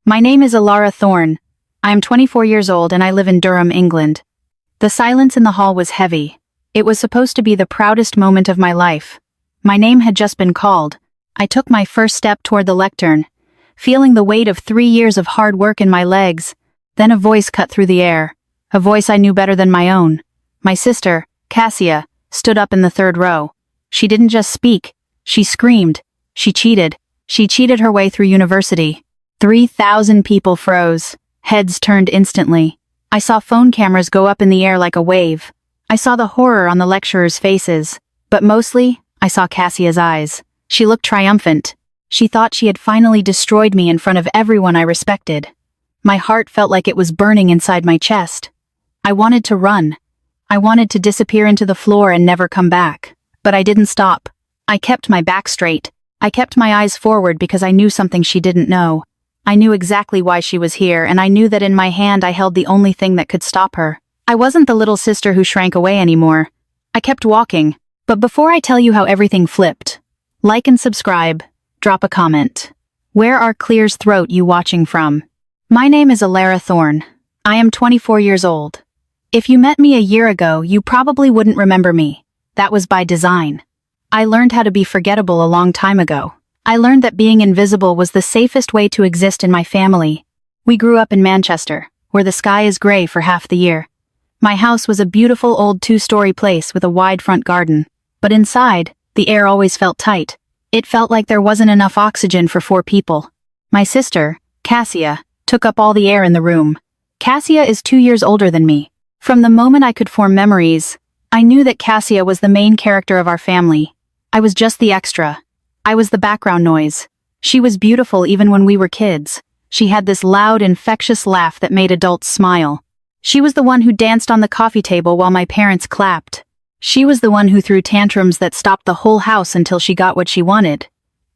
My name is Alara Thorne. I am 24 years old and I live in Durham, England. The silence in the hall was heavy. It was supposed to be the proudest moment of my life. My name had just been called. I took my first step toward the lectern, feeling the weight of 3 years of hard work in my legs. Then a voice cut through the air, a voice I knew better than my own. My sister, Cassia, stood up in the third row. She didn't just speak, she screamed. She cheated. She cheated her way through university. 3,000 people froze. Heads turned instantly. I saw phone cameras go up in the air like a wave. I saw the horror on the lecturers' faces. But mostly, I saw Cassia's eyes. She looked triumphant. She thought she had finally destroyed me in front of everyone I respected. My heart felt like it was burning inside my chest. I wanted to run. I wanted to disappear into the floor and never come back. But I didn't stop. I kept my back straight. I kept my eyes forward because I knew something she didn't know. I knew exactly why she was here, and I knew that in my hand I held the only thing that could stop her. I wasn't the little sister who shrank away anymore. I kept walking. But before I tell you how everything flipped, like and subscribe, drop a comment. Where are Clear's throat you watching from? My name is Alara Thorne. I am 24 years old. If you met me a year ago, you probably wouldn't remember me. That was by design. I learned how to be forgettable a long time ago. I learned that being invisible was the safest way to exist in my family. We grew up in Manchester, where the sky is gray for half the year. My house was a beautiful old 2-story place with a wide front garden. But inside, the air always felt tight. It felt like there wasn't enough oxygen for 4 people. My sister, Cassia, took up all the air in the room. Cassia is 2 years older than me. From the moment I could form memories, I knew that Cassia was the main character of our family. I was just the extra. I was the background noise. She was beautiful even when we were kids. She had this loud, infectious laugh that made adults smile. She was the one who danced on the coffee table while my parents clapped. She was the one who threw tantrums that stopped the whole house until she got what she wanted.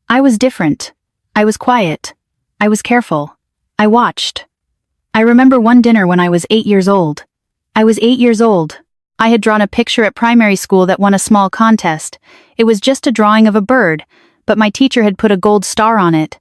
I was different. I was quiet. I was careful. I watched. I remember one dinner when I was 8 years old. I was 8 years old. I had drawn a picture at primary school that won a small contest. It was just a drawing of a bird, but my teacher had put a gold star on it.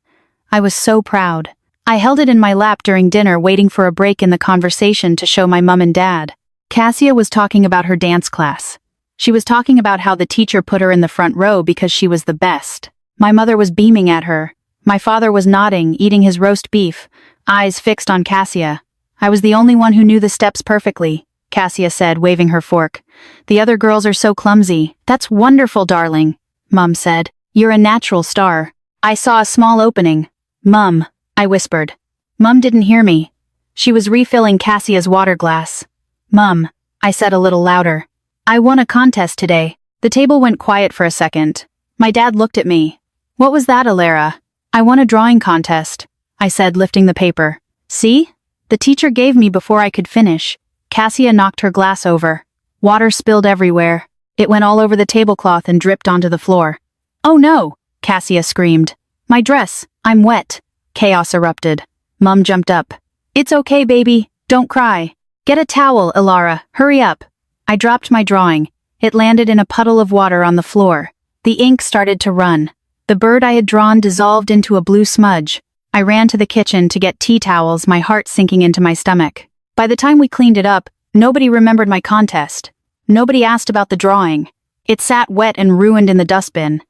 I was so proud. I held it in my lap during dinner, waiting for a break in the conversation to show my mom and dad. Cassia was talking about her dance class. She was talking about how the teacher put her in the front row because she was the best. My mother was beaming at her. My father was nodding, eating his roast beef, eyes fixed on Cassia. I was the only one who knew the steps perfectly, Cassia said, waving her fork. The other girls are so clumsy. That's wonderful, darling, Mom said. You're a natural star. I saw a small opening. Mum, I whispered. Mum didn't hear me. She was refilling Cassia's water glass. Mum, I said a little louder. I won a contest today. The table went quiet for a second. My dad looked at me. What was that, Alara? I won a drawing contest, I said, lifting the paper. See? The teacher gave me before I could finish. Cassia knocked her glass over. Water spilled everywhere. It went all over the tablecloth and dripped onto the floor. Oh no, Cassia screamed. My dress, I'm wet. Chaos erupted. Mum jumped up. It's okay, baby. Don't cry. Get a towel, Alara. Hurry up. I dropped my drawing. It landed in a puddle of water on the floor. The ink started to run. The bird I had drawn dissolved into a blue smudge. I ran to the kitchen to get tea towels, my heart sinking into my stomach. By the time we cleaned it up, nobody remembered my contest. Nobody asked about the drawing. It sat wet and ruined in the dustbin.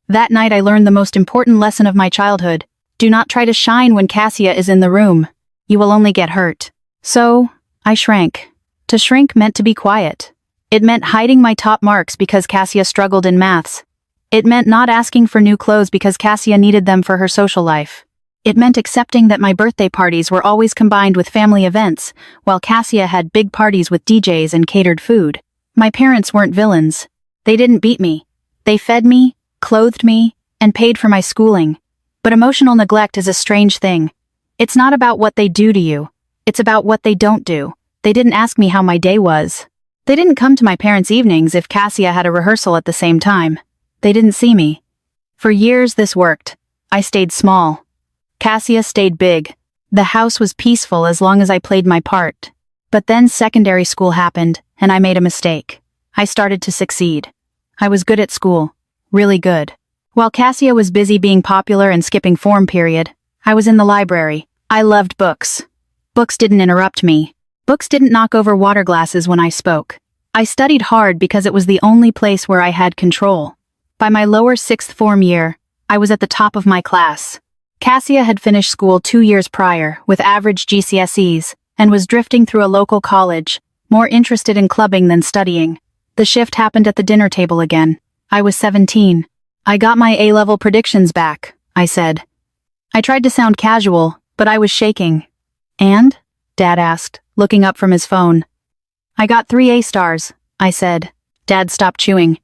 That night I learned the most important lesson of my childhood. Do not try to shine when Cassia is in the room. You will only get hurt. So, I shrank. To shrink meant to be quiet. It meant hiding my top marks because Cassia struggled in maths. It meant not asking for new clothes because Cassia needed them for her social life. It meant accepting that my birthday parties were always combined with family events, while Cassia had big parties with DJs and catered food. My parents weren't villains. They didn't beat me. They fed me, clothed me, and paid for my schooling. But emotional neglect is a strange thing. It's not about what they do to you. It's about what they don't do. They didn't ask me how my day was. They didn't come to my parents' evenings if Cassia had a rehearsal at the same time. They didn't see me. For years this worked. I stayed small. Cassia stayed big. The house was peaceful as long as I played my part. But then secondary school happened, and I made a mistake. I started to succeed. I was good at school. Really good. While Cassia was busy being popular and skipping form period, I was in the library, I loved books. Books didn't interrupt me. Books didn't knock over water glasses when I spoke. I studied hard because it was the only place where I had control. By my lower sixth form year, I was at the top of my class. Cassia had finished school 2 years prior, with average GCSEs, and was drifting through a local college, more interested in clubbing than studying. The shift happened at the dinner table again. I was 17. I got my A-level predictions back, I said. I tried to sound casual, but I was shaking. And? Dad asked, looking up from his phone. I got 3 A stars, I said. Dad stopped chewing.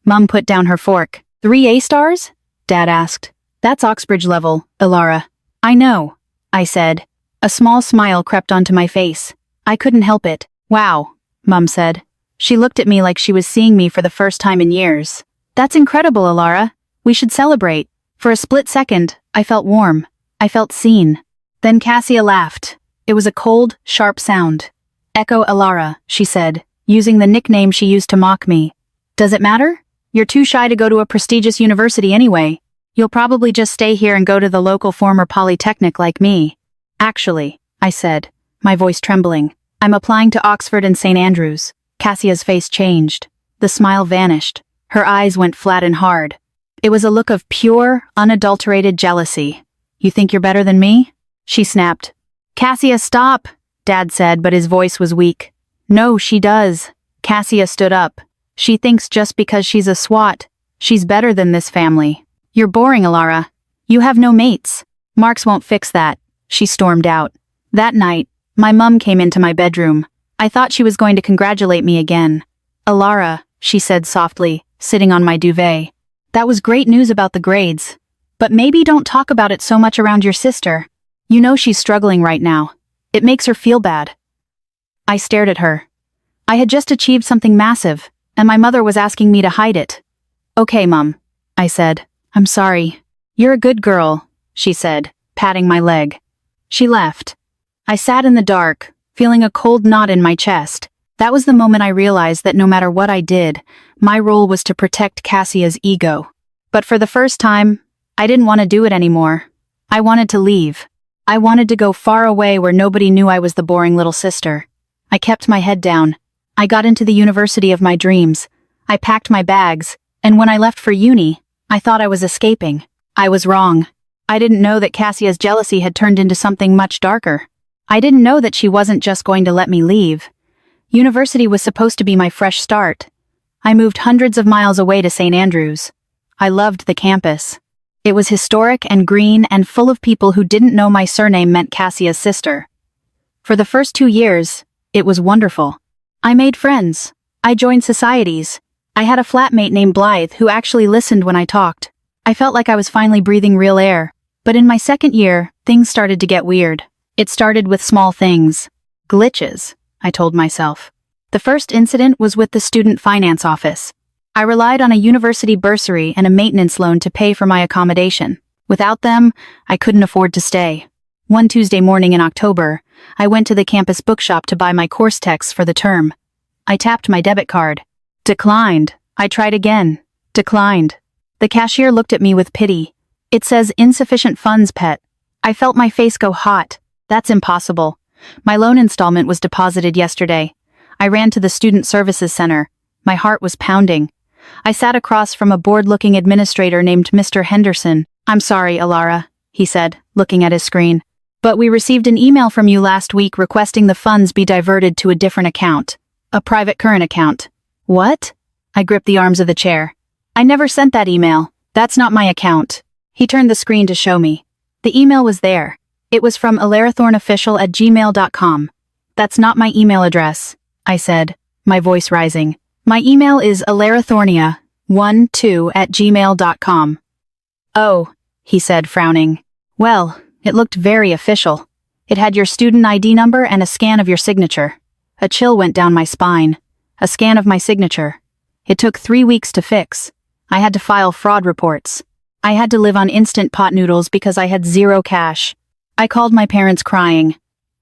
Mum put down her fork. 3 A stars? Dad asked. That's Oxbridge level, Ilara. I know, I said. A small smile crept onto my face. I couldn't help it. Wow, Mum said. She looked at me like she was seeing me for the first time in years. That's incredible, Ilara. We should celebrate. For a split second, I felt warm. I felt seen. Then Cassia laughed. It was a cold, sharp sound. Echo Ilara, she said, using the nickname she used to mock me. Does it matter? You're too shy to go to a prestigious university anyway. You'll probably just stay here and go to the local former polytechnic like me. Actually, I said, my voice trembling, I'm applying to Oxford and St. Andrews. Cassia's face changed. The smile vanished. Her eyes went flat and hard. It was a look of pure, unadulterated jealousy. You think you're better than me? She snapped. Cassia, stop, Dad said, but his voice was weak. No, she does. Cassia stood up. She thinks just because she's a SWAT, she's better than this family. You're boring, Ilara. You have no mates. Marks won't fix that. She stormed out. That night, my mum came into my bedroom. I thought she was going to congratulate me again. Ilara, she said softly, sitting on my duvet. That was great news about the grades. But maybe don't talk about it so much around your sister. You know she's struggling right now. It makes her feel bad. I stared at her. I had just achieved something massive, and my mother was asking me to hide it. Okay, Mum, I said. I'm sorry. You're a good girl, she said, patting my leg. She left. I sat in the dark, feeling a cold knot in my chest. That was the moment I realized that no matter what I did, my role was to protect Cassia's ego. But for the first time, I didn't want to do it anymore. I wanted to leave. I wanted to go far away where nobody knew I was the boring little sister. I kept my head down. I got into the university of my dreams. I packed my bags, and when I left for uni, I thought I was escaping. I was wrong. I didn't know that Cassia's jealousy had turned into something much darker. I didn't know that she wasn't just going to let me leave. University was supposed to be my fresh start. I moved hundreds of miles away to St. Andrews. I loved the campus. It was historic and green and full of people who didn't know my surname meant Cassia's sister. For the first 2 years, it was wonderful. I made friends. I joined societies. I had a flatmate named Blythe who actually listened when I talked. I felt like I was finally breathing real air. But in my second year, things started to get weird. It started with small things. Glitches, I told myself. The first incident was with the student finance office. I relied on a university bursary and a maintenance loan to pay for my accommodation. Without them, I couldn't afford to stay. One Tuesday morning in October, I went to the campus bookshop to buy my course texts for the term. I tapped my debit card. Declined. I tried again. Declined. The cashier looked at me with pity. It says insufficient funds, pet. I felt my face go hot. That's impossible. My loan installment was deposited yesterday. I ran to the Student Services Center. My heart was pounding. I sat across from a bored-looking administrator named Mr. Henderson. I'm sorry, Ilara, he said, looking at his screen. But we received an email from you last week requesting the funds be diverted to a different account. A private current account. What? I gripped the arms of the chair. I never sent that email. That's not my account. He turned the screen to show me. The email was there. It was from ilarathornofficial@gmail.com. That's not my email address, I said, my voice rising. My email is ilarathornia12@gmail.com. Oh, he said, frowning. Well, it looked very official. It had your student ID number and a scan of your signature. A chill went down my spine. A scan of my signature. It took 3 weeks to fix. I had to file fraud reports. I had to live on instant pot noodles because I had 0 cash. I called my parents crying.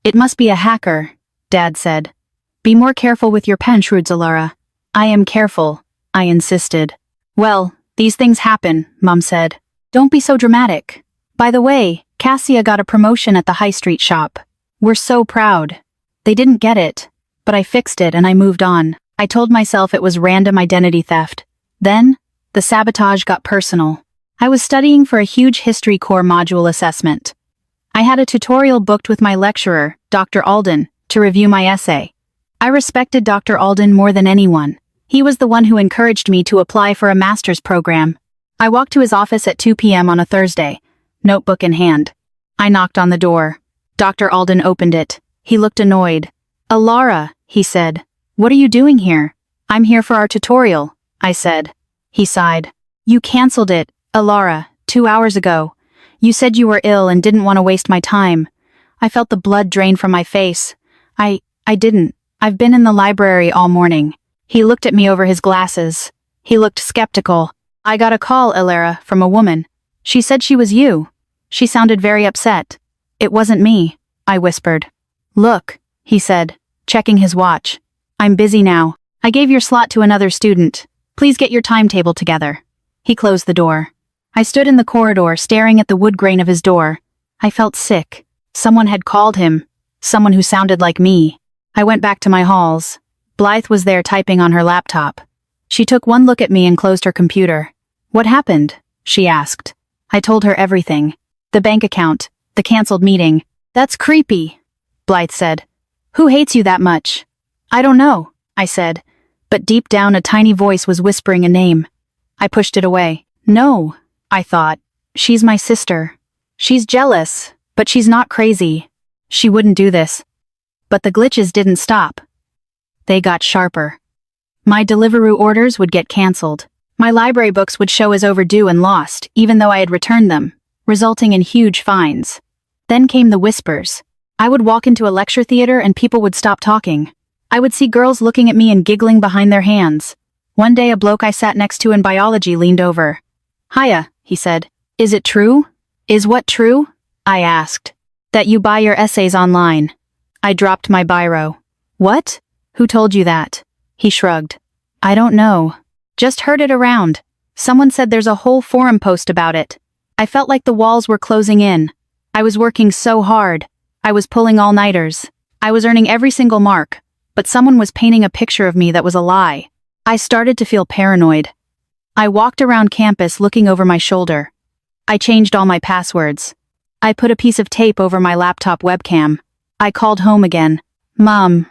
It must be a hacker, Dad said. Be more careful with your pen, Ilara. I am careful, I insisted. Well, these things happen, Mum said. Don't be so dramatic. By the way, Cassia got a promotion at the high street shop. We're so proud. They didn't get it, but I fixed it and I moved on. I told myself it was random identity theft. Then, the sabotage got personal. I was studying for a huge history core module assessment. I had a tutorial booked with my lecturer, Dr. Alden, to review my essay. I respected Dr. Alden more than anyone. He was the one who encouraged me to apply for a master's program. I walked to his office at 2 p.m. on a Thursday, notebook in hand. I knocked on the door. Dr. Alden opened it. He looked annoyed. "Alara," he said. "What are you doing here?" "I'm here for our tutorial," I said. He sighed. "You canceled it, Alara, 2 hours ago. You said you were ill and didn't want to waste my time." I felt the blood drain from my face. I didn't. I've been in the library all morning." He looked at me over his glasses. He looked skeptical. "I got a call, Alara, from a woman. She said she was you." She sounded very upset. "It wasn't me," I whispered. "Look," he said, checking his watch. "I'm busy now. I gave your slot to another student. Please get your timetable together." He closed the door. I stood in the corridor staring at the wood grain of his door. I felt sick. Someone had called him. Someone who sounded like me. I went back to my halls. Blythe was there typing on her laptop. She took one look at me and closed her computer. "What happened?" she asked. I told her everything. The bank account, the canceled meeting. "That's creepy," Blythe said. "Who hates you that much?" "I don't know," I said, but deep down a tiny voice was whispering a name. I pushed it away. "No," I thought. "She's my sister. She's jealous, but she's not crazy. She wouldn't do this." But the glitches didn't stop. They got sharper. My Deliveroo orders would get cancelled. My library books would show as overdue and lost, even though I had returned them, resulting in huge fines. Then came the whispers. I would walk into a lecture theater and people would stop talking. I would see girls looking at me and giggling behind their hands. One day a bloke I sat next to in biology leaned over. "Hiya," he said. "Is it true?" "Is what true?" I asked. "That you buy your essays online." I dropped my biro. "What? Who told you that?" He shrugged. "I don't know. Just heard it around. Someone said there's a whole forum post about it." I felt like the walls were closing in. I was working so hard. I was pulling all-nighters. I was earning every single mark, but someone was painting a picture of me that was a lie. I started to feel paranoid. I walked around campus looking over my shoulder. I changed all my passwords. I put a piece of tape over my laptop webcam. I called home again. "Mom,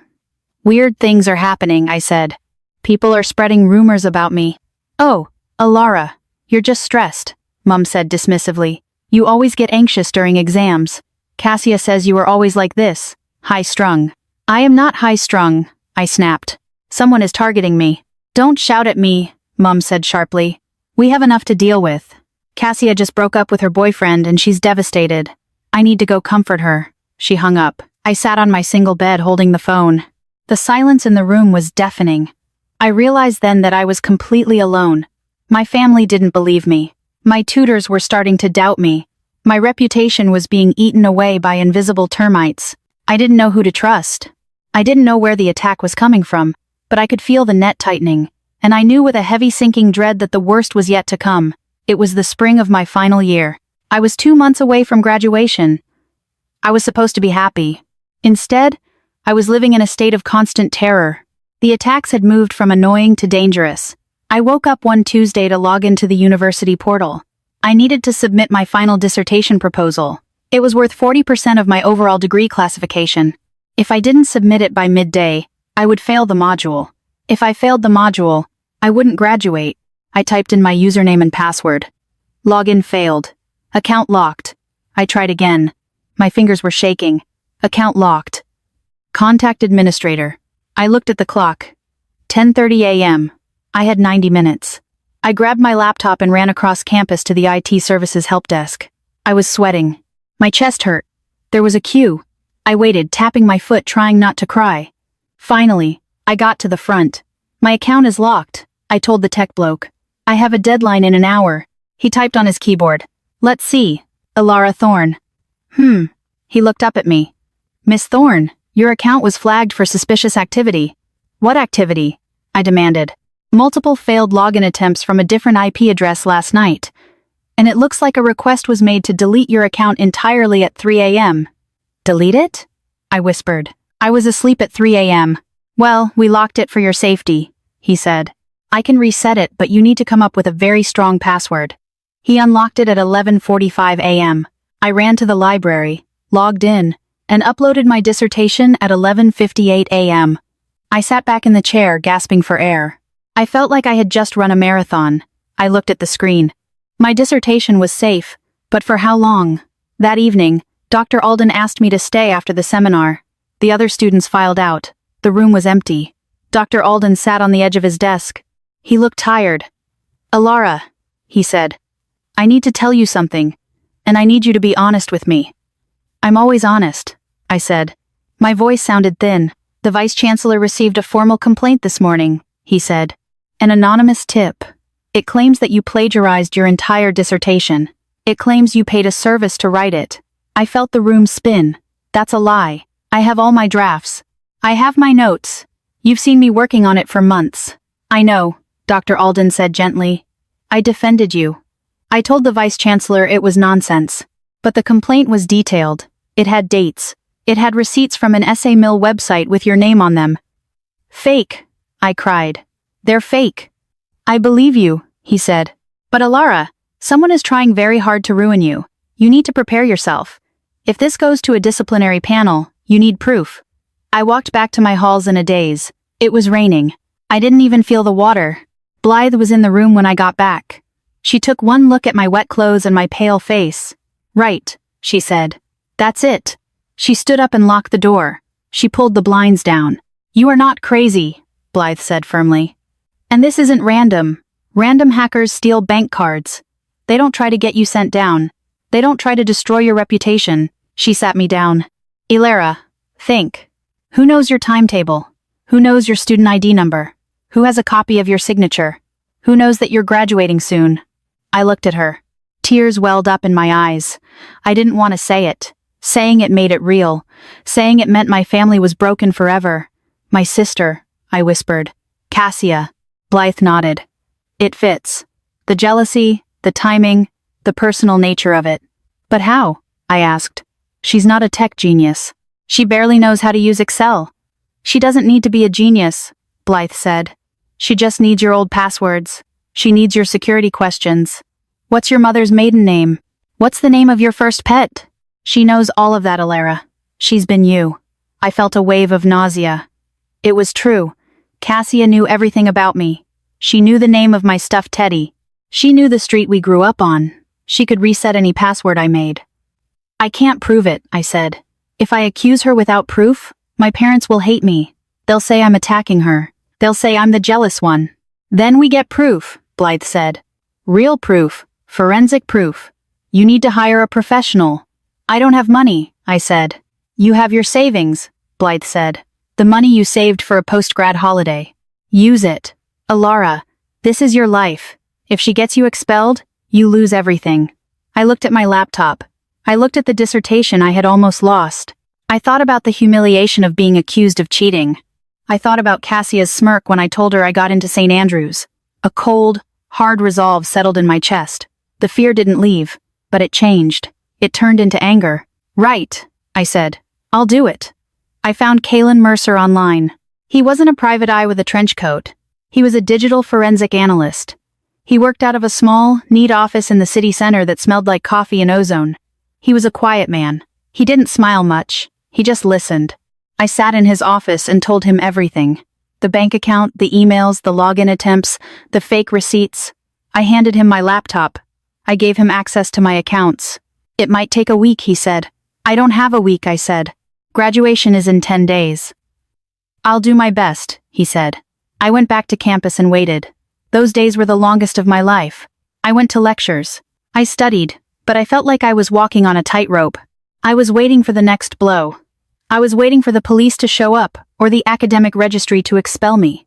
weird things are happening," I said. "People are spreading rumors about me." "Oh, Alara, you're just stressed," Mom said dismissively. "You always get anxious during exams. Cassia says you are always like this, high-strung." "I am not high-strung," I snapped. "Someone is targeting me." "Don't shout at me," Mom said sharply. "We have enough to deal with. Cassia just broke up with her boyfriend and she's devastated. I need to go comfort her." She hung up. I sat on my single bed holding the phone. The silence in the room was deafening. I realized then that I was completely alone. My family didn't believe me. My tutors were starting to doubt me. My reputation was being eaten away by invisible termites. I didn't know who to trust. I didn't know where the attack was coming from, but I could feel the net tightening, and I knew with a heavy sinking dread that the worst was yet to come. It was the spring of my final year. I was 2 months away from graduation. I was supposed to be happy. Instead, I was living in a state of constant terror. The attacks had moved from annoying to dangerous. I woke up one Tuesday to log into the university portal. I needed to submit my final dissertation proposal. It was worth 40% of my overall degree classification. If I didn't submit it by midday, I would fail the module. If I failed the module, I wouldn't graduate. I typed in my username and password. Login failed. Account locked. I tried again. My fingers were shaking. Account locked. Contact administrator. I looked at the clock. 10:30 a.m. I had 90 minutes. I grabbed my laptop and ran across campus to the IT services help desk. I was sweating. My chest hurt. There was a queue. I waited, tapping my foot, trying not to cry. Finally, I got to the front. "My account is locked," I told the tech bloke. "I have a deadline in an hour." He typed on his keyboard. "Let's see. Alara Thorne." He looked up at me. "Miss Thorne, your account was flagged for suspicious activity." "What activity?" I demanded. "Multiple failed login attempts from a different IP address last night." And it looks like a request was made to delete your account entirely at 3 a.m. Delete it? I whispered. I was asleep at 3 a.m. Well, we locked it for your safety, he said. I can reset it, but you need to come up with a very strong password. He unlocked it at 11:45 a.m. I ran to the library, logged in, and uploaded my dissertation at 11:58 a.m. I sat back in the chair, gasping for air. I felt like I had just run a marathon. I looked at the screen. My dissertation was safe, but for how long? That evening, Dr. Alden asked me to stay after the seminar. The other students filed out. The room was empty. Dr. Alden sat on the edge of his desk. He looked tired. Alara, he said, I need to tell you something, and I need you to be honest with me. I'm always honest, I said. My voice sounded thin. The Vice-Chancellor received a formal complaint this morning, he said. An anonymous tip. It claims that you plagiarized your entire dissertation. It claims you paid a service to write it. I felt the room spin. That's a lie. I have all my drafts. I have my notes. You've seen me working on it for months. I know, Dr. Alden said gently. I defended you. I told the Vice-Chancellor it was nonsense. But the complaint was detailed. It had dates. It had receipts from an SA Mill website with your name on them. Fake, I cried. They're fake. I believe you, he said. But Alara, someone is trying very hard to ruin you. You need to prepare yourself. If this goes to a disciplinary panel, you need proof. I walked back to my halls in a daze. It was raining. I didn't even feel the water. Blythe was in the room when I got back. She took one look at my wet clothes and my pale face. Right, she said. That's it. She stood up and locked the door. She pulled the blinds down. You are not crazy, Blythe said firmly. And this isn't random. Random hackers steal bank cards. They don't try to get you sent down. They don't try to destroy your reputation. She sat me down. Alara, think. Who knows your timetable? Who knows your student ID number? Who has a copy of your signature? Who knows that you're graduating soon? I looked at her. Tears welled up in my eyes. I didn't want to say it. Saying it made it real. Saying it meant my family was broken forever. My sister, I whispered. Cassia. Blythe nodded. It fits. The jealousy, the timing, the personal nature of it. But how? I asked. She's not a tech genius. She barely knows how to use Excel. She doesn't need to be a genius, Blythe said. She just needs your old passwords. She needs your security questions. What's your mother's maiden name? What's the name of your first pet? She knows all of that, Alara. She's been you. I felt a wave of nausea. It was true. Cassia knew everything about me. She knew the name of my stuffed teddy. She knew the street we grew up on. She could reset any password I made. I can't prove it, I said. If I accuse her without proof, my parents will hate me. They'll say I'm attacking her. They'll say I'm the jealous one. Then we get proof, Blythe said. Real proof. Forensic proof. You need to hire a professional. I don't have money, I said. You have your savings, Blythe said. The money you saved for a post-grad holiday. Use it. Alara, this is your life. If she gets you expelled, you lose everything. I looked at my laptop. I looked at the dissertation I had almost lost. I thought about the humiliation of being accused of cheating. I thought about Cassia's smirk when I told her I got into St. Andrews. A cold, hard resolve settled in my chest. The fear didn't leave, but it changed. It turned into anger. Right, I said. I'll do it. I found Kalen Mercer online. He wasn't a private eye with a trench coat. He was a digital forensic analyst. He worked out of a small, neat office in the city center that smelled like coffee and ozone. He was a quiet man. He didn't smile much. He just listened. I sat in his office and told him everything. The bank account, the emails, the login attempts, the fake receipts. I handed him my laptop. I gave him access to my accounts. It might take a week, he said. I don't have a week, I said. Graduation is in 10 days. I'll do my best, he said. I went back to campus and waited. Those days were the longest of my life. I went to lectures. I studied, but I felt like I was walking on a tightrope. I was waiting for the next blow. I was waiting for the police to show up, or the academic registry to expel me.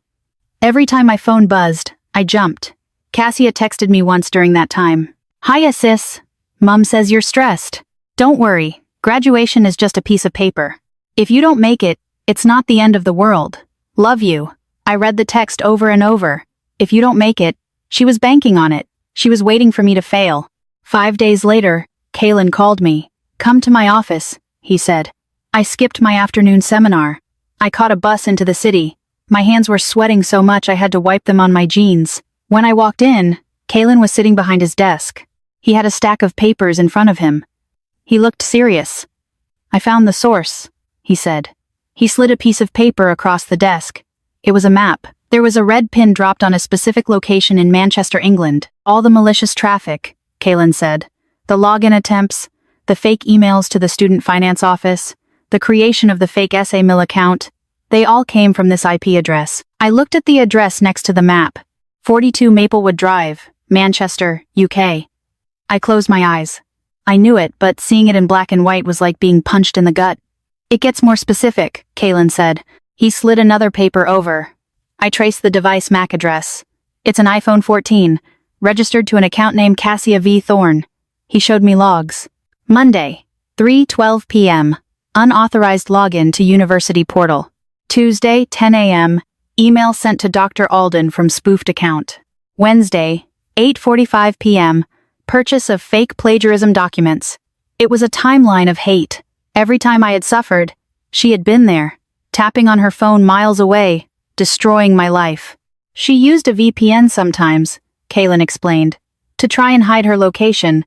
Every time my phone buzzed, I jumped. Cassia texted me once during that time. Hiya, sis. Mom says you're stressed. Don't worry, graduation is just a piece of paper. If you don't make it, it's not the end of the world. Love you. I read the text over and over. If you don't make it, she was banking on it. She was waiting for me to fail. 5 days later, Kalen called me. "Come to my office," he said. I skipped my afternoon seminar. I caught a bus into the city. My hands were sweating so much I had to wipe them on my jeans. When I walked in, Kalen was sitting behind his desk. He had a stack of papers in front of him. He looked serious. "I found the source," he said. He slid a piece of paper across the desk. It was a map. There was a red pin dropped on a specific location in Manchester, England. All the malicious traffic, Kalen said. The login attempts, the fake emails to the student finance office, the creation of the fake SA Mill account, they all came from this IP address. I looked at the address next to the map. 42 Maplewood Drive, Manchester, UK. I closed my eyes. I knew it, but seeing it in black and white was like being punched in the gut. "It gets more specific," Kalen said. He slid another paper over. I traced the device MAC address. "It's an iPhone 14, registered to an account named Cassia V. Thorne." He showed me logs. Monday, 3:12 p.m. Unauthorized login to university portal. Tuesday, 10 a.m. Email sent to Dr. Alden from spoofed account. Wednesday, 8:45 p.m. Purchase of fake plagiarism documents. It was a timeline of hate. Every time I had suffered, she had been there, tapping on her phone miles away, destroying my life. She used a VPN sometimes, Kalen explained, to try and hide her location,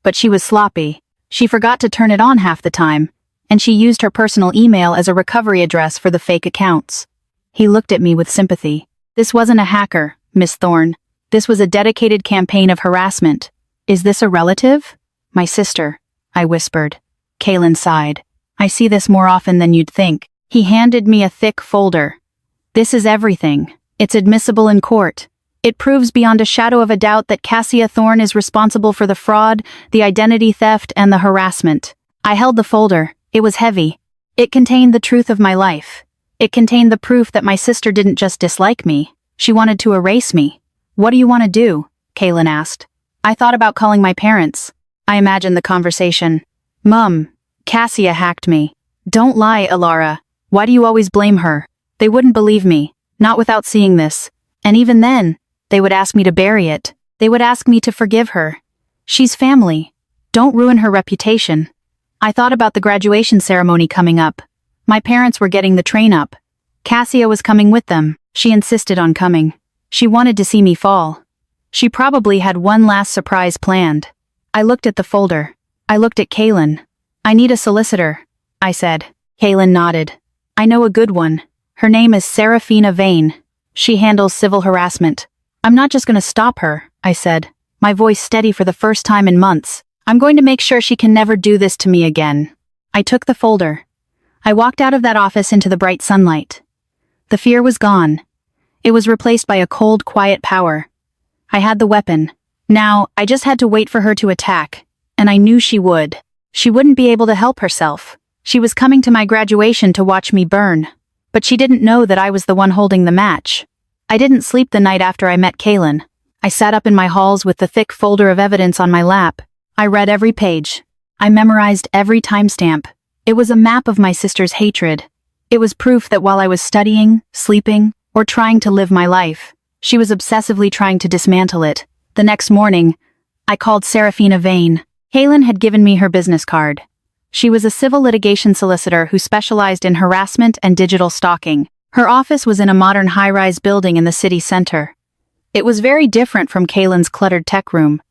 but she was sloppy. She forgot to turn it on half the time, and she used her personal email as a recovery address for the fake accounts. He looked at me with sympathy. "This wasn't a hacker, Miss Thorne. This was a dedicated campaign of harassment. Is this a relative?" "My sister," I whispered. Kalen sighed. "I see this more often than you'd think." He handed me a thick folder. "This is everything. It's admissible in court. It proves beyond a shadow of a doubt that Cassia Thorne is responsible for the fraud, the identity theft, and the harassment." I held the folder. It was heavy. It contained the truth of my life. It contained the proof that my sister didn't just dislike me. She wanted to erase me. "What do you want to do?" Kalen asked. I thought about calling my parents. I imagined the conversation. "Mum, Cassia hacked me." "Don't lie, Alara. Why do you always blame her?" They wouldn't believe me, not without seeing this. And even then, they would ask me to bury it. They would ask me to forgive her. She's family. Don't ruin her reputation. I thought about the graduation ceremony coming up. My parents were getting the train up. Cassia was coming with them. She insisted on coming. She wanted to see me fall. She probably had one last surprise planned. I looked at the folder. I looked at Kalen. "I need a solicitor," I said. Kalen nodded. "I know a good one. Her name is Serafina Vane. She handles civil harassment." "I'm not just going to stop her," I said, my voice steady for the first time in months. "I'm going to make sure she can never do this to me again." I took the folder. I walked out of that office into the bright sunlight. The fear was gone. It was replaced by a cold, quiet power. I had the weapon. Now, I just had to wait for her to attack, and I knew she would. She wouldn't be able to help herself. She was coming to my graduation to watch me burn. But she didn't know that I was the one holding the match. I didn't sleep the night after I met Kalen. I sat up in my halls with the thick folder of evidence on my lap. I read every page. I memorized every timestamp. It was a map of my sister's hatred. It was proof that while I was studying, sleeping, or trying to live my life, she was obsessively trying to dismantle it. The next morning, I called Serafina Vane. Kalen had given me her business card. She was a civil litigation solicitor who specialized in harassment and digital stalking. Her office was in a modern high-rise building in the city center. It was very different from Kalen's cluttered tech room.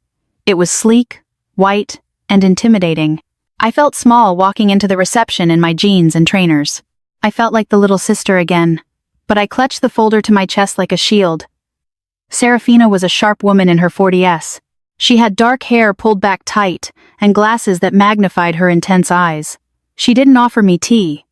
It was sleek, white, and intimidating. I felt small walking into the reception in my jeans and trainers. I felt like the little sister again, but I clutched the folder to my chest like a shield. Serafina was a sharp woman in her 40s. She had dark hair pulled back tight and glasses that magnified her intense eyes. She didn't offer me tea.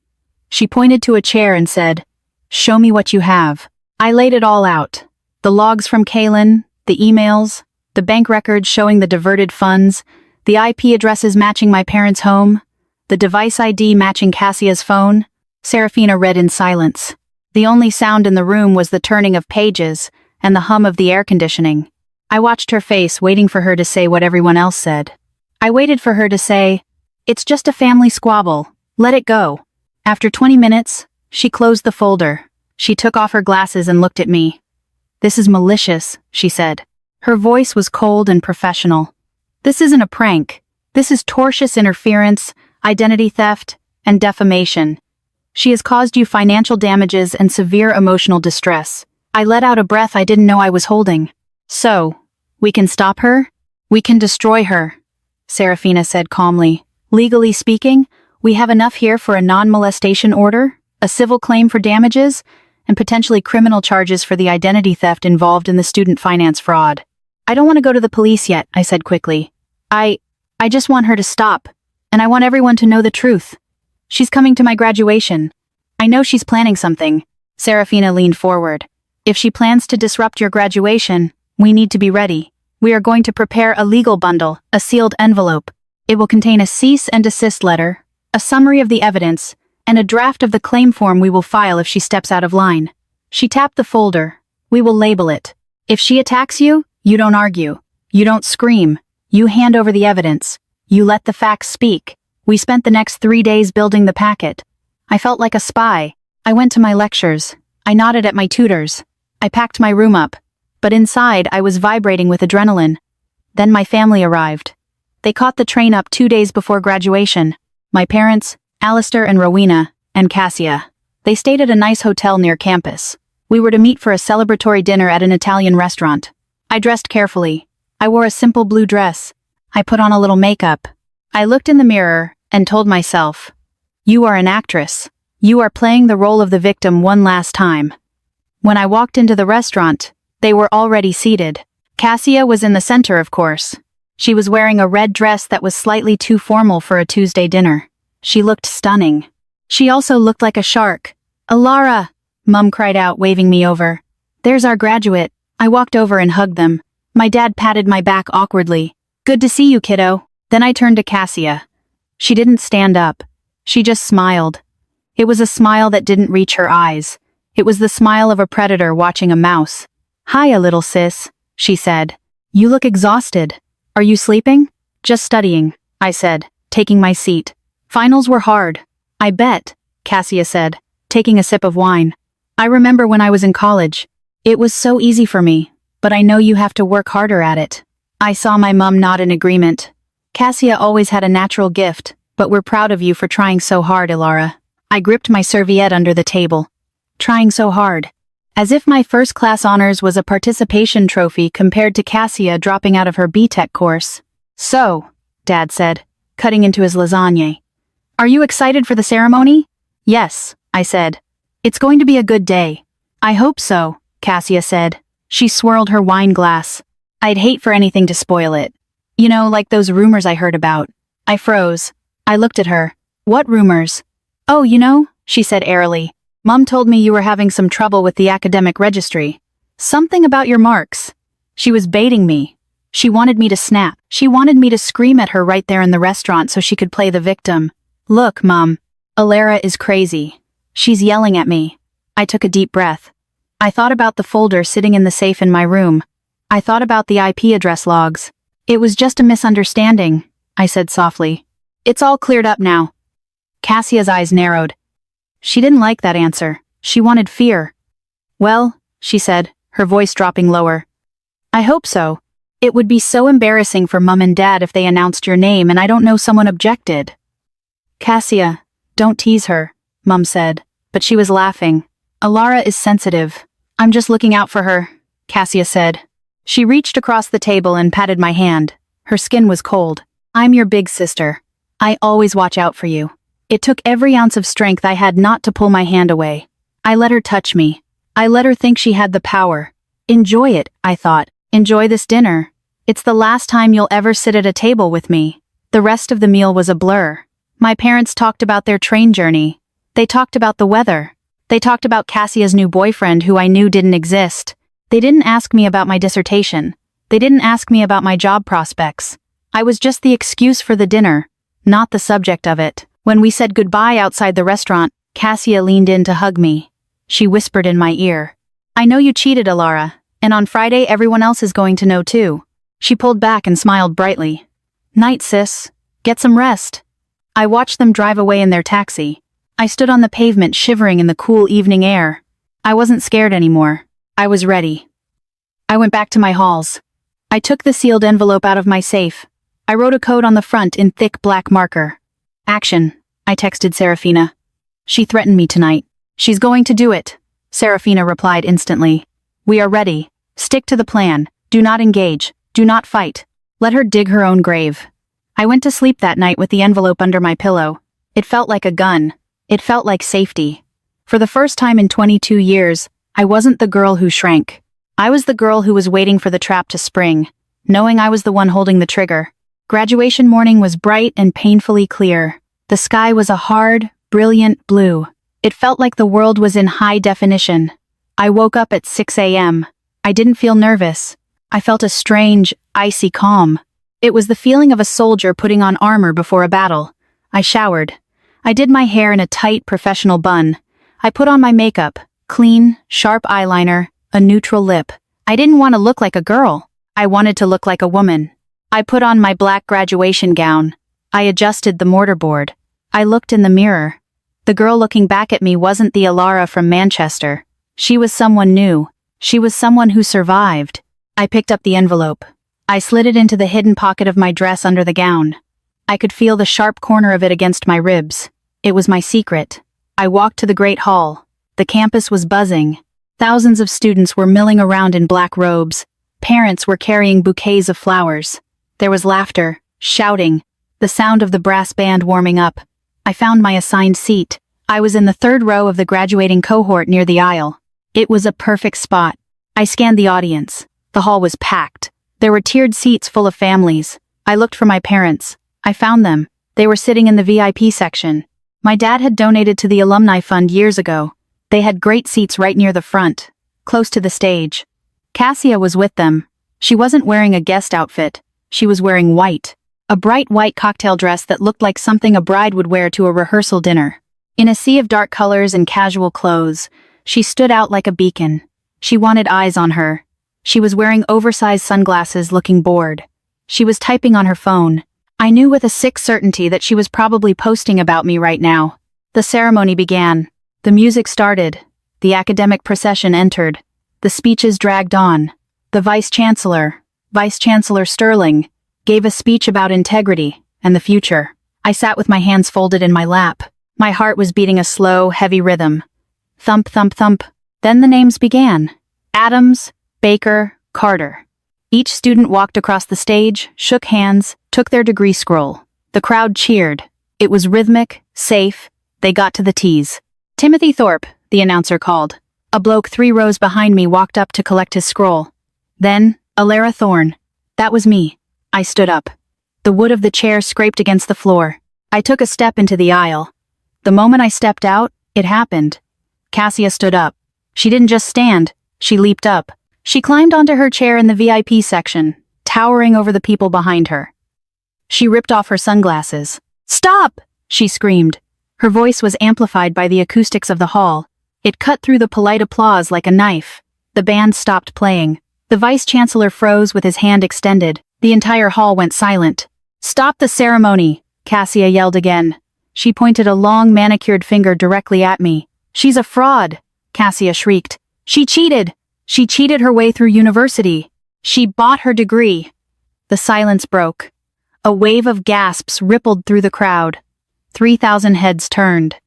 She pointed to a chair and said, "Show me what you have." I laid it all out. The logs from Kalen, the emails, the bank records showing the diverted funds, the IP addresses matching my parents' home, the device ID matching Cassia's phone. Serafina read in silence. The only sound in the room was the turning of pages and the hum of the air conditioning. I watched her face, waiting for her to say what everyone else said. I waited for her to say, "It's just a family squabble. Let it go." After 20 minutes, she closed the folder. She took off her glasses and looked at me. "This is malicious," she said. Her voice was cold and professional. This isn't a prank. This is tortious interference, identity theft, and defamation. She has caused you financial damages and severe emotional distress. I let out a breath I didn't know I was holding. So, we can stop her? We can destroy her, Serafina said calmly. Legally speaking, we have enough here for a non-molestation order, a civil claim for damages, and potentially criminal charges for the identity theft involved in the student finance fraud. I don't want to go to the police yet, I said quickly. I just want her to stop, and I want everyone to know the truth. She's coming to my graduation. I know she's planning something. Serafina leaned forward. If she plans to disrupt your graduation, we need to be ready. We are going to prepare a legal bundle, a sealed envelope. It will contain a cease and desist letter, a summary of the evidence, and a draft of the claim form we will file if she steps out of line. She tapped the folder. We will label it. If she attacks you, you don't argue. You don't scream. You hand over the evidence. You let the facts speak. We spent the next 3 days building the packet. I felt like a spy. I went to my lectures. I nodded at my tutors. I packed my room up. But inside, I was vibrating with adrenaline. Then my family arrived. They caught the train up 2 days before graduation. My parents, Alistair and Rowena, and Cassia. They stayed at a nice hotel near campus. We were to meet for a celebratory dinner at an Italian restaurant. I dressed carefully. I wore a simple blue dress. I put on a little makeup. I looked in the mirror and told myself, "You are an actress. You are playing the role of the victim one last time." When I walked into the restaurant, they were already seated. Cassia was in the center, of course. She was wearing a red dress that was slightly too formal for a Tuesday dinner. She looked stunning. She also looked like a shark. "Alara!" Mum cried out, waving me over. "There's our graduate." I walked over and hugged them. My dad patted my back awkwardly. "Good to see you, kiddo." Then I turned to Cassia. She didn't stand up. She just smiled. It was a smile that didn't reach her eyes. It was the smile of a predator watching a mouse. "Hiya, little sis," she said. "You look exhausted. Are you sleeping?" "Just studying," I said, taking my seat. "Finals were hard." "I bet," Cassia said, taking a sip of wine. "I remember when I was in college. It was so easy for me, but I know you have to work harder at it." I saw my mum nod in agreement. "Cassia always had a natural gift, but we're proud of you for trying so hard, Ilara." I gripped my serviette under the table. Trying so hard. As if my first-class honors was a participation trophy compared to Cassia dropping out of her B.Tech course. "So," Dad said, cutting into his lasagne. "Are you excited for the ceremony?" "Yes," I said. "It's going to be a good day." "I hope so," Cassia said. She swirled her wine glass. "I'd hate for anything to spoil it. You know, like those rumors I heard about." I froze. I looked at her. "What rumors?" "Oh, you know," she said airily. "Mum told me you were having some trouble with the academic registry. Something about your marks." She was baiting me. She wanted me to snap. She wanted me to scream at her right there in the restaurant so she could play the victim. "Look, Mum. Alara is crazy. She's yelling at me." I took a deep breath. I thought about the folder sitting in the safe in my room. I thought about the IP address logs. "It was just a misunderstanding," I said softly. "It's all cleared up now." Cassia's eyes narrowed. She didn't like that answer. She wanted fear. "Well," she said, her voice dropping lower. "I hope so. It would be so embarrassing for Mum and Dad if they announced your name and I don't know someone objected." "Cassia, don't tease her," Mum said, but she was laughing. "Alara is sensitive. I'm just looking out for her," Cassia said. She reached across the table and patted my hand. Her skin was cold. "I'm your big sister. I always watch out for you." It took every ounce of strength I had not to pull my hand away. I let her touch me. I let her think she had the power. Enjoy it, I thought. Enjoy this dinner. It's the last time you'll ever sit at a table with me. The rest of the meal was a blur. My parents talked about their train journey. They talked about the weather. They talked about Cassia's new boyfriend who I knew didn't exist. They didn't ask me about my dissertation. They didn't ask me about my job prospects. I was just the excuse for the dinner, not the subject of it. When we said goodbye outside the restaurant, Cassia leaned in to hug me. She whispered in my ear, "I know you cheated, Alara, and on Friday everyone else is going to know too." She pulled back and smiled brightly. "Night, sis. Get some rest." I watched them drive away in their taxi. I stood on the pavement shivering in the cool evening air. I wasn't scared anymore. I was ready. I went back to my halls. I took the sealed envelope out of my safe. I wrote a code on the front in thick black marker. Action, I texted Serafina. She threatened me tonight. She's going to do it. Serafina replied instantly. We are ready. Stick to the plan. Do not engage. Do not fight. Let her dig her own grave. I went to sleep that night with the envelope under my pillow. It felt like a gun. It felt like safety. For the first time in 22 years, I wasn't the girl who shrank. I was the girl who was waiting for the trap to spring, knowing I was the one holding the trigger. Graduation morning was bright and painfully clear. The sky was a hard, brilliant blue. It felt like the world was in high definition. I woke up at 6 a.m. I didn't feel nervous. I felt a strange, icy calm. It was the feeling of a soldier putting on armor before a battle. I showered. I did my hair in a tight, professional bun. I put on my makeup, clean, sharp eyeliner, a neutral lip. I didn't want to look like a girl. I wanted to look like a woman. I put on my black graduation gown. I adjusted the mortarboard. I looked in the mirror. The girl looking back at me wasn't the Alara from Manchester. She was someone new. She was someone who survived. I picked up the envelope. I slid it into the hidden pocket of my dress under the gown. I could feel the sharp corner of it against my ribs. It was my secret. I walked to the Great Hall. The campus was buzzing. Thousands of students were milling around in black robes. Parents were carrying bouquets of flowers. There was laughter, shouting, the sound of the brass band warming up. I found my assigned seat. I was in the third row of the graduating cohort near the aisle. It was a perfect spot. I scanned the audience. The hall was packed. There were tiered seats full of families. I looked for my parents. I found them. They were sitting in the VIP section. My dad had donated to the Alumni Fund years ago. They had great seats right near the front, close to the stage. Cassia was with them. She wasn't wearing a guest outfit. She was wearing white. A bright white cocktail dress that looked like something a bride would wear to a rehearsal dinner. In a sea of dark colors and casual clothes, she stood out like a beacon. She wanted eyes on her. She was wearing oversized sunglasses, looking bored. She was typing on her phone. I knew with a sick certainty that she was probably posting about me right now. The ceremony began. The music started. The academic procession entered. The speeches dragged on. The Vice-Chancellor Sterling, gave a speech about integrity and the future. I sat with my hands folded in my lap. My heart was beating a slow, heavy rhythm. Thump, thump, thump. Then the names began. Adams, Baker, Carter. Each student walked across the stage, shook hands, took their degree scroll. The crowd cheered. It was rhythmic, safe. They got to the T's. Timothy Thorpe, the announcer called. A bloke 3 rows behind me walked up to collect his scroll. Then, Alara Thorne. That was me. I stood up. The wood of the chair scraped against the floor. I took a step into the aisle. The moment I stepped out, it happened. Cassia stood up. She didn't just stand, she leaped up. She climbed onto her chair in the VIP section, towering over the people behind her. She ripped off her sunglasses. "Stop!" she screamed. Her voice was amplified by the acoustics of the hall. It cut through the polite applause like a knife. The band stopped playing. The Vice-Chancellor froze with his hand extended. The entire hall went silent. "Stop the ceremony!" Cassia yelled again. She pointed a long manicured finger directly at me. "She's a fraud!" Cassia shrieked. "She cheated! She cheated her way through university! She bought her degree!" The silence broke. A wave of gasps rippled through the crowd. 3,000 heads turned.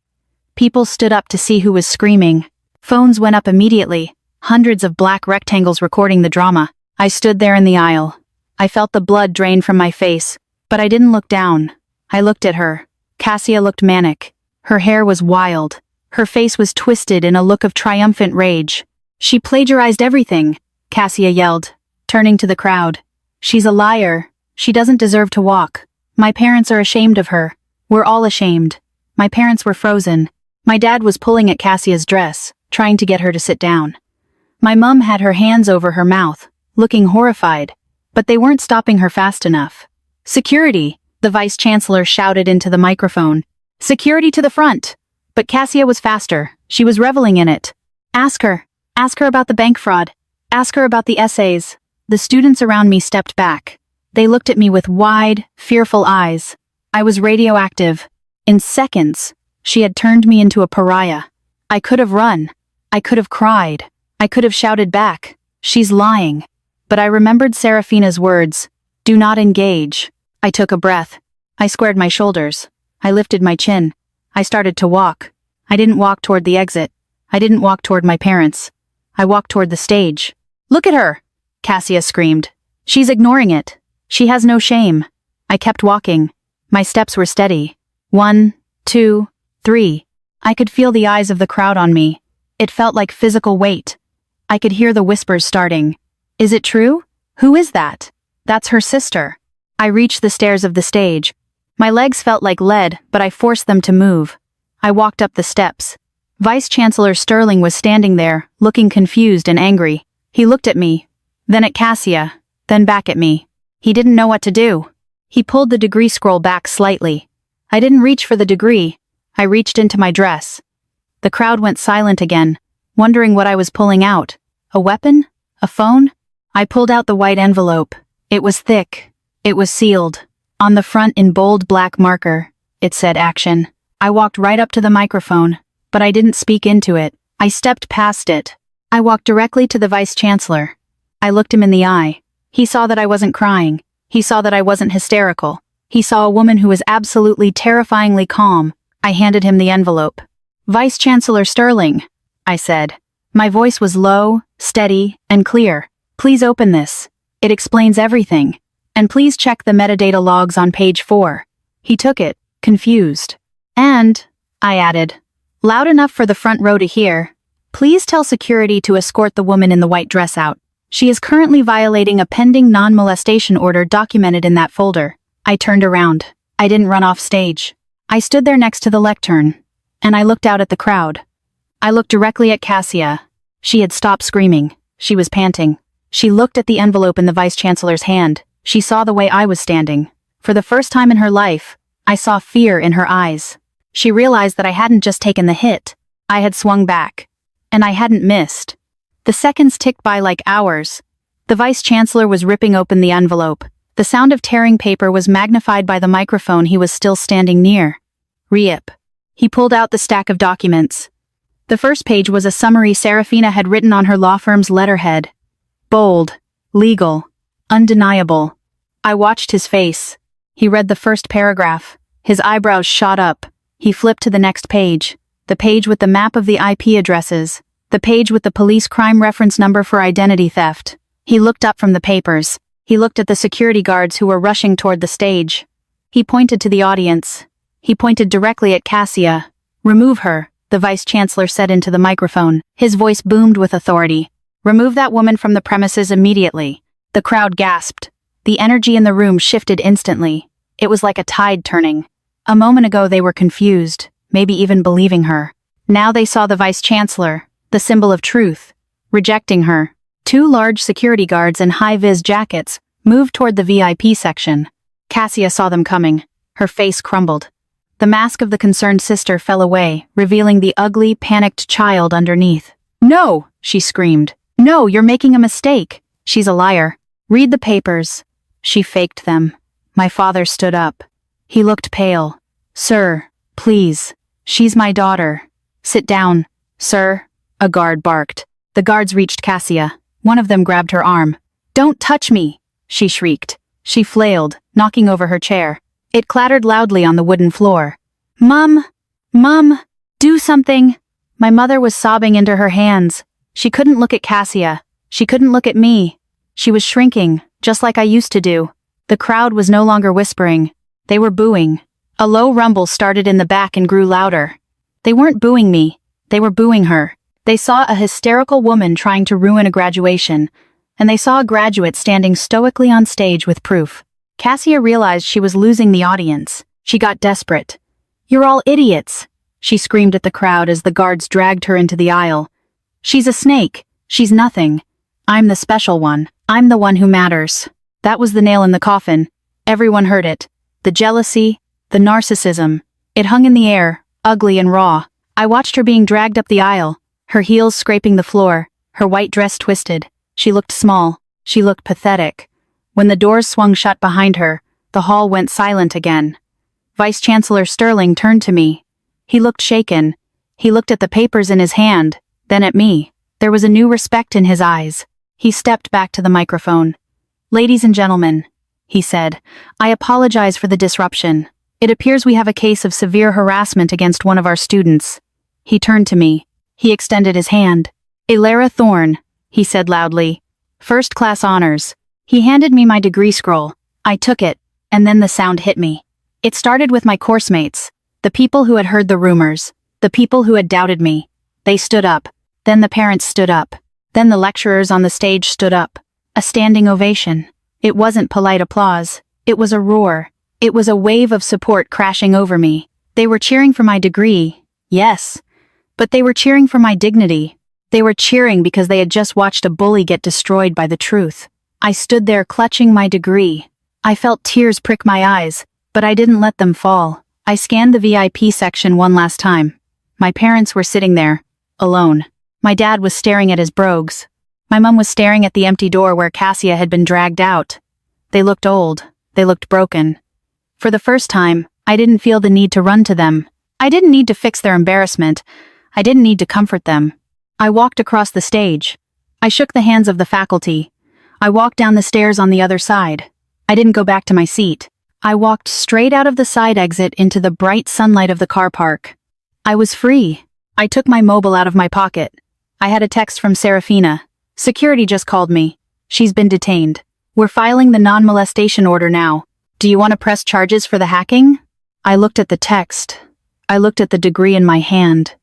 People stood up to see who was screaming. Phones went up immediately, hundreds of black rectangles recording the drama. I stood there in the aisle. I felt the blood drain from my face, but I didn't look down. I looked at her. Cassia looked manic. Her hair was wild. Her face was twisted in a look of triumphant rage. "She plagiarized everything," Cassia yelled, turning to the crowd. "She's a liar. She doesn't deserve to walk. My parents are ashamed of her. We're all ashamed." My parents were frozen. My dad was pulling at Cassia's dress, trying to get her to sit down. My mum had her hands over her mouth, looking horrified, but they weren't stopping her fast enough. "Security!" the Vice-Chancellor shouted into the microphone. "Security to the front!" But Cassia was faster. She was reveling in it. Ask her about the bank fraud. Ask her about the essays." The students around me stepped back. They looked at me with wide, fearful eyes. I was radioactive. In seconds, she had turned me into a pariah. I could have run. I could have cried. I could have shouted back, "She's lying." But I remembered Serafina's words, "Do not engage." I took a breath. I squared my shoulders. I lifted my chin. I started to walk. I didn't walk toward the exit. I didn't walk toward my parents. I walked toward the stage. "Look at her!" Cassia screamed. "She's ignoring it. She has no shame." I kept walking. My steps were steady. 1, 2, 3. I could feel the eyes of the crowd on me. It felt like physical weight. I could hear the whispers starting. "Is it true? Who is that?" "That's her sister." I reached the stairs of the stage. My legs felt like lead, but I forced them to move. I walked up the steps. Vice-Chancellor Sterling was standing there, looking confused and angry. He looked at me, then at Cassia, then back at me. He didn't know what to do. He pulled the degree scroll back slightly. I didn't reach for the degree. I reached into my dress. The crowd went silent again, wondering what I was pulling out. A weapon? A phone? I pulled out the white envelope. It was thick. It was sealed. On the front in bold black marker, it said action. I walked right up to the microphone, but I didn't speak into it. I stepped past it. I walked directly to the Vice-Chancellor. I looked him in the eye. He saw that I wasn't crying. He saw that I wasn't hysterical. He saw a woman who was absolutely terrifyingly calm. I handed him the envelope. "Vice-Chancellor Sterling," I said. My voice was low, steady, and clear. "Please open this. It explains everything. And please check the metadata logs on page 4. He took it, confused. "And," I added, loud enough for the front row to hear, "please tell security to escort the woman in the white dress out. She is currently violating a pending non-molestation order documented in that folder." I turned around. I didn't run off stage. I stood there next to the lectern, and I looked out at the crowd. I looked directly at Cassia. She had stopped screaming. She was panting. She looked at the envelope in the Vice-Chancellor's hand. She saw the way I was standing. For the first time in her life, I saw fear in her eyes. She realized that I hadn't just taken the hit. I had swung back. And I hadn't missed. The seconds ticked by like hours. The Vice-Chancellor was ripping open the envelope. The sound of tearing paper was magnified by the microphone he was still standing near. "Rip." He pulled out the stack of documents. The first page was a summary Serafina had written on her law firm's letterhead. Bold, legal, undeniable. I watched his face. He read the first paragraph. His eyebrows shot up. He flipped to the next page. The page with the map of the IP addresses. The page with the police crime reference number for identity theft. He looked up from the papers. He looked at the security guards who were rushing toward the stage. He pointed to the audience. He pointed directly at Cassia. "Remove her," the Vice-Chancellor said into the microphone. His voice boomed with authority. "Remove that woman from the premises immediately." The crowd gasped. The energy in the room shifted instantly. It was like a tide turning. A moment ago they were confused, maybe even believing her. Now they saw the Vice-Chancellor, the symbol of truth, rejecting her. 2 large security guards in high-vis jackets moved toward the VIP section. Cassia saw them coming. Her face crumbled. The mask of the concerned sister fell away, revealing the ugly, panicked child underneath. "No!" she screamed. "No, you're making a mistake. She's a liar. Read the papers." She faked them. My father stood up. He looked pale. "Sir, please. She's my daughter. Sit down, sir." A guard barked. The guards reached Cassia. One of them grabbed her arm. "Don't touch me!" she shrieked. She flailed, knocking over her chair. It clattered loudly on the wooden floor. Mum, do something!" My mother was sobbing into her hands. She couldn't look at Cassia. She couldn't look at me. She was shrinking, just like I used to do. The crowd was no longer whispering. They were booing. A low rumble started in the back and grew louder. They weren't booing me. They were booing her. They saw a hysterical woman trying to ruin a graduation, and they saw a graduate standing stoically on stage with proof. Cassia realized she was losing the audience. She got desperate. "You're all idiots," she screamed at the crowd as the guards dragged her into the aisle. "She's a snake. She's nothing. I'm the special one. I'm the one who matters." That was the nail in the coffin. Everyone heard it. The jealousy, the narcissism. It hung in the air, ugly and raw. I watched her being dragged up the aisle, her heels scraping the floor, her white dress twisted. She looked small. She looked pathetic. When the doors swung shut behind her, the hall went silent again. Vice-Chancellor Sterling turned to me. He looked shaken. He looked at the papers in his hand, then at me. There was a new respect in his eyes. He stepped back to the microphone. "Ladies and gentlemen," he said. "I apologize for the disruption. It appears we have a case of severe harassment against one of our students." He turned to me. He extended his hand. "Elara Thorne," he said loudly. "First class honors." He handed me my degree scroll. I took it, and then the sound hit me. It started with my course mates, the people who had heard the rumors, the people who had doubted me. They stood up. Then the parents stood up. Then the lecturers on the stage stood up. A standing ovation. It wasn't polite applause. It was a roar. It was a wave of support crashing over me. They were cheering for my degree, yes. But they were cheering for my dignity. They were cheering because they had just watched a bully get destroyed by the truth. I stood there clutching my degree. I felt tears prick my eyes, but I didn't let them fall. I scanned the VIP section one last time. My parents were sitting there, alone. My dad was staring at his brogues. My mum was staring at the empty door where Cassia had been dragged out. They looked old. They looked broken. For the first time, I didn't feel the need to run to them. I didn't need to fix their embarrassment. I didn't need to comfort them. I walked across the stage. I shook the hands of the faculty. I walked down the stairs on the other side. I didn't go back to my seat. I walked straight out of the side exit into the bright sunlight of the car park. I was free. I took my mobile out of my pocket. I had a text from Serafina. "Security just called me. She's been detained. We're filing the non-molestation order now. Do you want to press charges for the hacking?" I looked at the text. I looked at the degree in my hand.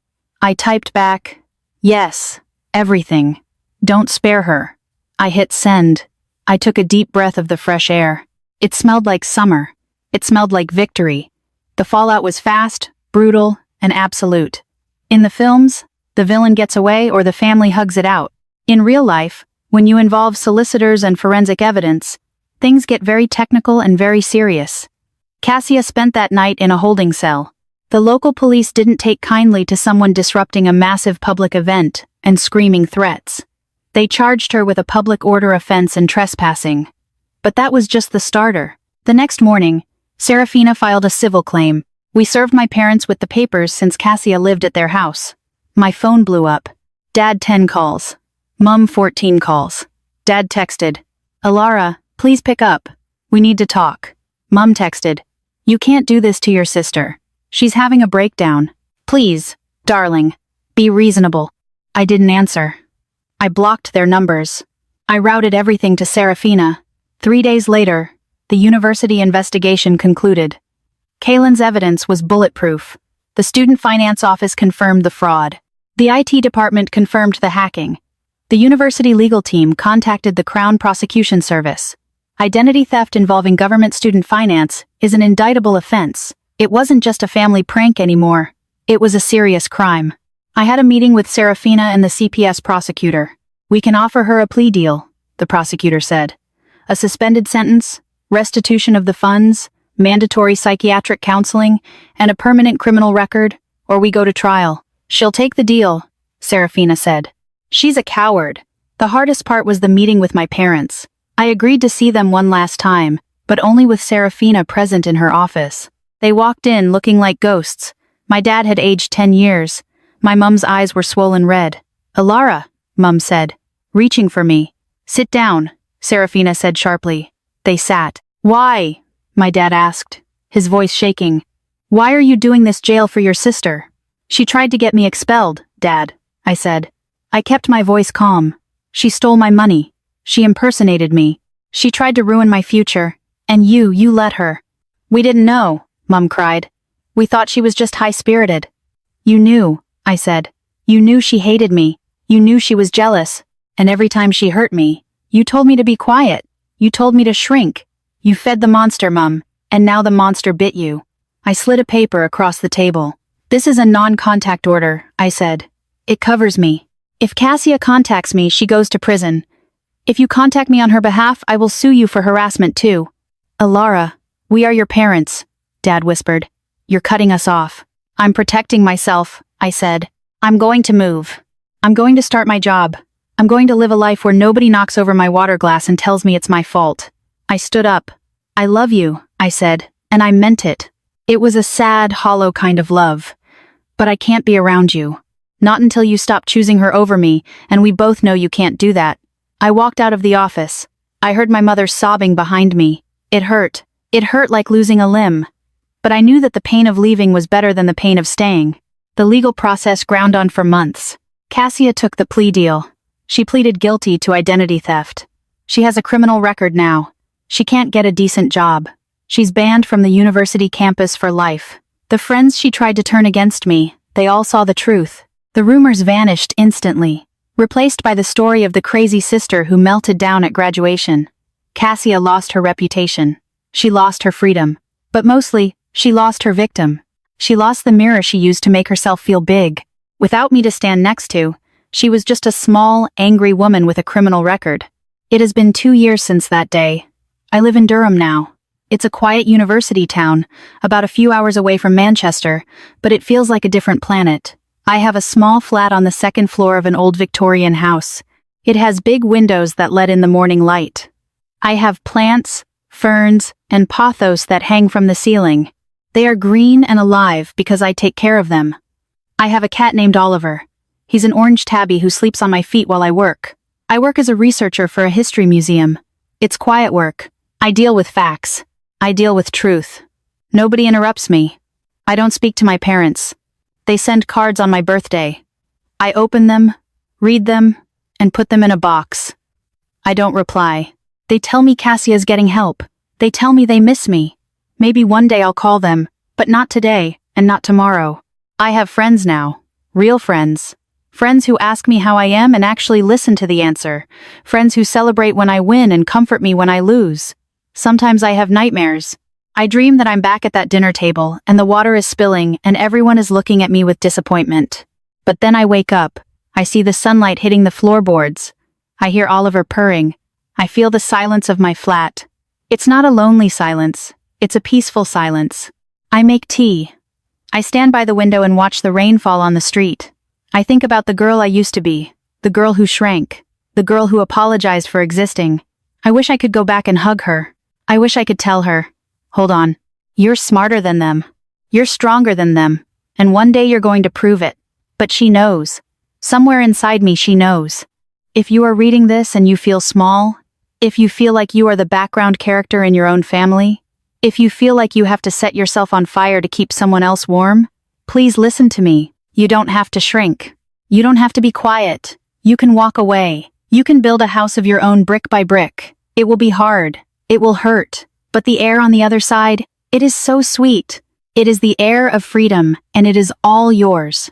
I typed back, "Yes, everything. Don't spare her." I hit send. I took a deep breath of the fresh air. It smelled like summer. It smelled like victory. The fallout was fast, brutal, and absolute. In the films, the villain gets away or the family hugs it out. In real life, when you involve solicitors and forensic evidence, things get very technical and very serious. Cassia spent that night in a holding cell. The local police didn't take kindly to someone disrupting a massive public event and screaming threats. They charged her with a public order offense and trespassing. But that was just the starter. The next morning, Serafina filed a civil claim. We served my parents with the papers since Cassia lived at their house. My phone blew up. Dad 10 calls. Mum 14 calls. Dad texted, "Elara, please pick up. We need to talk." Mum texted, "You can't do this to your sister. She's having a breakdown. Please, darling, be reasonable." I didn't answer. I blocked their numbers. I routed everything to Serafina. 3 days later, the university investigation concluded. Kaylin's evidence was bulletproof. The student finance office confirmed the fraud. The IT department confirmed the hacking. The university legal team contacted the Crown Prosecution Service. Identity theft involving government student finance is an indictable offense. It wasn't just a family prank anymore. It was a serious crime. I had a meeting with Serafina and the CPS prosecutor. "We can offer her a plea deal," the prosecutor said. "A suspended sentence, restitution of the funds, mandatory psychiatric counseling, and a permanent criminal record, or we go to trial. She'll take the deal," Serafina said. "She's a coward." The hardest part was the meeting with my parents. I agreed to see them one last time, but only with Serafina present in her office. They walked in looking like ghosts. My dad had aged 10 years. My mum's eyes were swollen red. "Elara," Mum said, reaching for me. "Sit down," Serafina said sharply. They sat. "Why?" my dad asked, his voice shaking. "Why are you doing this jail for your sister?" "She tried to get me expelled, Dad," I said. I kept my voice calm. "She stole my money. She impersonated me. She tried to ruin my future. And you let her." "We didn't know," Mum cried. "We thought she was just high-spirited." "You knew," I said. "You knew she hated me. You knew she was jealous. And every time she hurt me, you told me to be quiet. You told me to shrink. You fed the monster, Mum, and now the monster bit you." I slid a paper across the table. "This is a non-contact order," I said. "It covers me. If Cassia contacts me, she goes to prison. If you contact me on her behalf, I will sue you for harassment too." "Elara, we are your parents," Dad whispered. "You're cutting us off." "I'm protecting myself," I said. "I'm going to move. I'm going to start my job. I'm going to live a life where nobody knocks over my water glass and tells me it's my fault." I stood up. "I love you," I said, and I meant it. It was a sad, hollow kind of love. "But I can't be around you. Not until you stop choosing her over me, and we both know you can't do that." I walked out of the office. I heard my mother sobbing behind me. It hurt. It hurt like losing a limb. But I knew that the pain of leaving was better than the pain of staying. The legal process ground on for months. Cassia took the plea deal. She pleaded guilty to identity theft. She has a criminal record now. She can't get a decent job. She's banned from the university campus for life. The friends she tried to turn against me, they all saw the truth. The rumors vanished instantly, replaced by the story of the crazy sister who melted down at graduation. Cassia lost her reputation. She lost her freedom. But mostly, she lost her victim. She lost the mirror she used to make herself feel big. Without me to stand next to, she was just a small, angry woman with a criminal record. It has been 2 years since that day. I live in Durham now. It's a quiet university town, about a few hours away from Manchester, but it feels like a different planet. I have a small flat on the second floor of an old Victorian house. It has big windows that let in the morning light. I have plants, ferns, and pothos that hang from the ceiling. They are green and alive because I take care of them. I have a cat named Oliver. He's an orange tabby who sleeps on my feet while I work. I work as a researcher for a history museum. It's quiet work. I deal with facts. I deal with truth. Nobody interrupts me. I don't speak to my parents. They send cards on my birthday. I open them, read them, and put them in a box. I don't reply. They tell me Cassia's getting help. They tell me they miss me. Maybe one day I'll call them, but not today, and not tomorrow. I have friends now. Real friends. Friends who ask me how I am and actually listen to the answer. Friends who celebrate when I win and comfort me when I lose. Sometimes I have nightmares. I dream that I'm back at that dinner table, and the water is spilling, and everyone is looking at me with disappointment. But then I wake up. I see the sunlight hitting the floorboards. I hear Oliver purring. I feel the silence of my flat. It's not a lonely silence. It's a peaceful silence. I make tea. I stand by the window and watch the rain fall on the street. I think about the girl I used to be, the girl who shrank, the girl who apologized for existing. I wish I could go back and hug her. I wish I could tell her, hold on, you're smarter than them. You're stronger than them, and one day you're going to prove it. But she knows. Somewhere inside me she knows. If you are reading this and you feel small, if you feel like you are the background character in your own family, if you feel like you have to set yourself on fire to keep someone else warm, please listen to me. You don't have to shrink. You don't have to be quiet. You can walk away. You can build a house of your own brick by brick. It will be hard. It will hurt. But the air on the other side, it is so sweet. It is the air of freedom, and it is all yours.